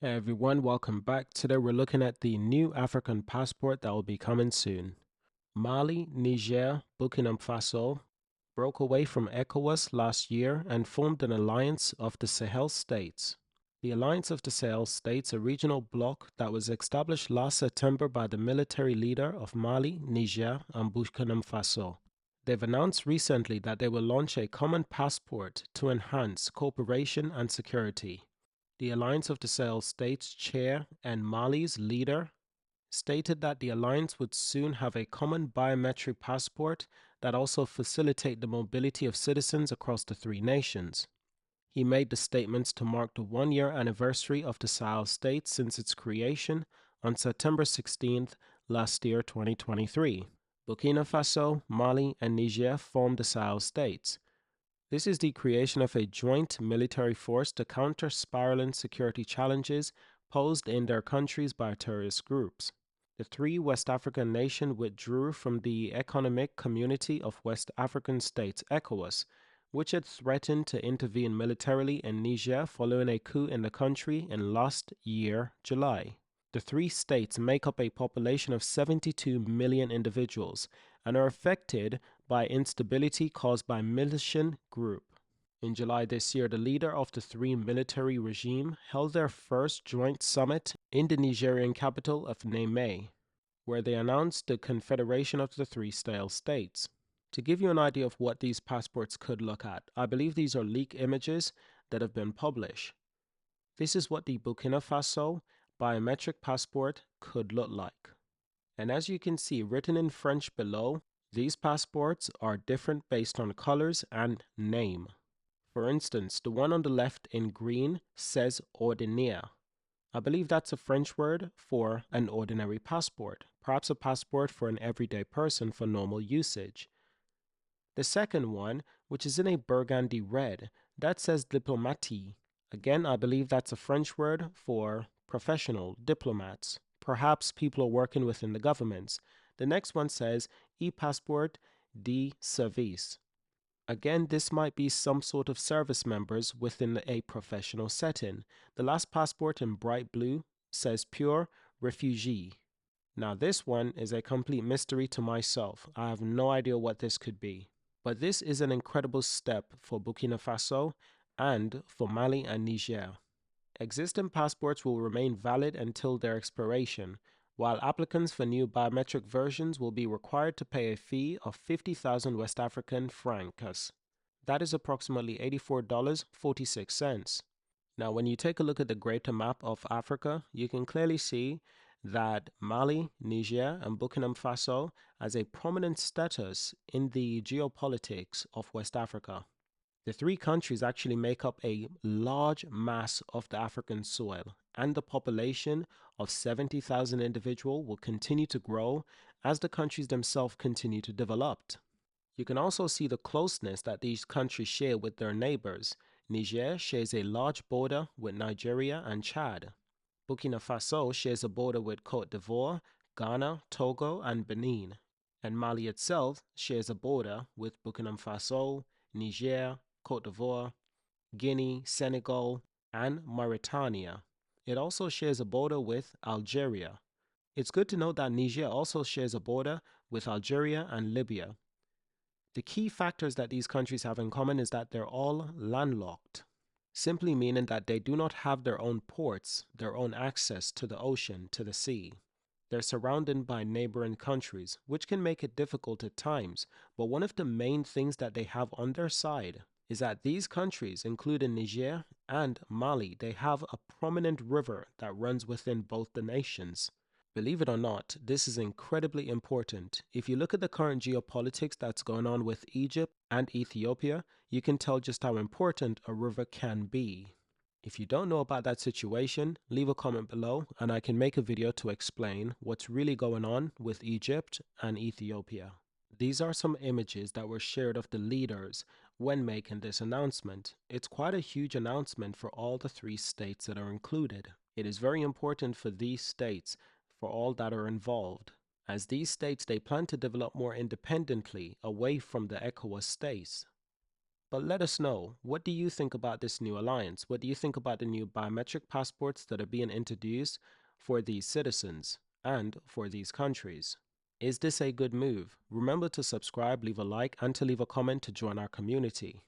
Hey everyone, welcome back. Today we're looking at the new African passport that will be coming soon. Mali, Niger, Burkina Faso broke away from ECOWAS last year and formed an alliance of the Sahel states. The Alliance of the Sahel States, a regional bloc that was established last September by the military leader of Mali, Niger, and Burkina Faso. They've announced recently that they will launch a common passport to enhance cooperation and security. The Alliance of the Sahel States chair and Mali's leader stated that the alliance would soon have a common biometric passport that also facilitate the mobility of citizens across the three nations. He made the statements to mark the one-year anniversary of the Sahel States since its creation on September 16th last year, 2023. Burkina Faso, Mali, and Niger formed the Sahel States. This is the creation of a joint military force to counter spiraling security challenges posed in their countries by terrorist groups. The three West African nations withdrew from the Economic Community of West African States, ECOWAS, which had threatened to intervene militarily in Niger following a coup in the country in last year, July. The three states make up a population of 72 million individuals and are affected by instability caused by militant group. In July this year, the leader of the three military regime held their first joint summit in the Nigerian capital of Niamey, where they announced the confederation of the three Sahel states. To give you an idea of what these passports could look at, I believe these are leaked images that have been published. This is what the Burkina Faso biometric passport could look like. And as you can see written in French below, these passports are different based on colors and name. For instance, the one on the left in green says ordinaire. I believe that's a French word for an ordinary passport, perhaps a passport for an everyday person for normal usage. The second one, which is in a burgundy red, that says diplomatie. Again, I believe that's a French word for professional, diplomats, perhaps people working within the governments. The next one says e-passport de service. Again, this might be some sort of service members within a professional setting. The last passport in bright blue says pure refugee. Now this one is a complete mystery to myself. I have no idea what this could be. But this is an incredible step for Burkina Faso and for Mali and Niger. Existing passports will remain valid until their expiration, while applicants for new biometric versions will be required to pay a fee of 50,000 West African francs. That is approximately $84.46. Now, when you take a look at the greater map of Africa, you can clearly see that Mali, Niger, and Burkina Faso has a prominent status in the geopolitics of West Africa. The three countries actually make up a large mass of the African soil, and the population of 70,000 individuals will continue to grow as the countries themselves continue to develop. You can also see the closeness that these countries share with their neighbors. Niger shares a large border with Nigeria and Chad. Burkina Faso shares a border with Côte d'Ivoire, Ghana, Togo, and Benin. And Mali itself shares a border with Burkina Faso, Niger, Côte d'Ivoire, Guinea, Senegal, and Mauritania. It also shares a border with Algeria. It's good to note that Niger also shares a border with Algeria and Libya. The key factors that these countries have in common is that they're all landlocked, simply meaning that they do not have their own ports, their own access to the ocean, to the sea. They're surrounded by neighboring countries, which can make it difficult at times, but one of the main things that they have on their side is that these countries, including Niger and Mali, they have a prominent river that runs within both the nations. Believe it or not, this is incredibly important. If you look at the current geopolitics that's going on with Egypt and Ethiopia, you can tell just how important a river can be. If you don't know about that situation, leave a comment below and I can make a video to explain what's really going on with Egypt and Ethiopia. These are some images that were shared of the leaders when making this announcement. It's quite a huge announcement for all the three states that are included. It is very important for these states, for all that are involved, as these states they plan to develop more independently away from the ECOWAS states. But let us know, what do you think about this new alliance? What do you think about the new biometric passports that are being introduced for these citizens and for these countries? Is this a good move? Remember to subscribe, leave a like, and to leave a comment to join our community.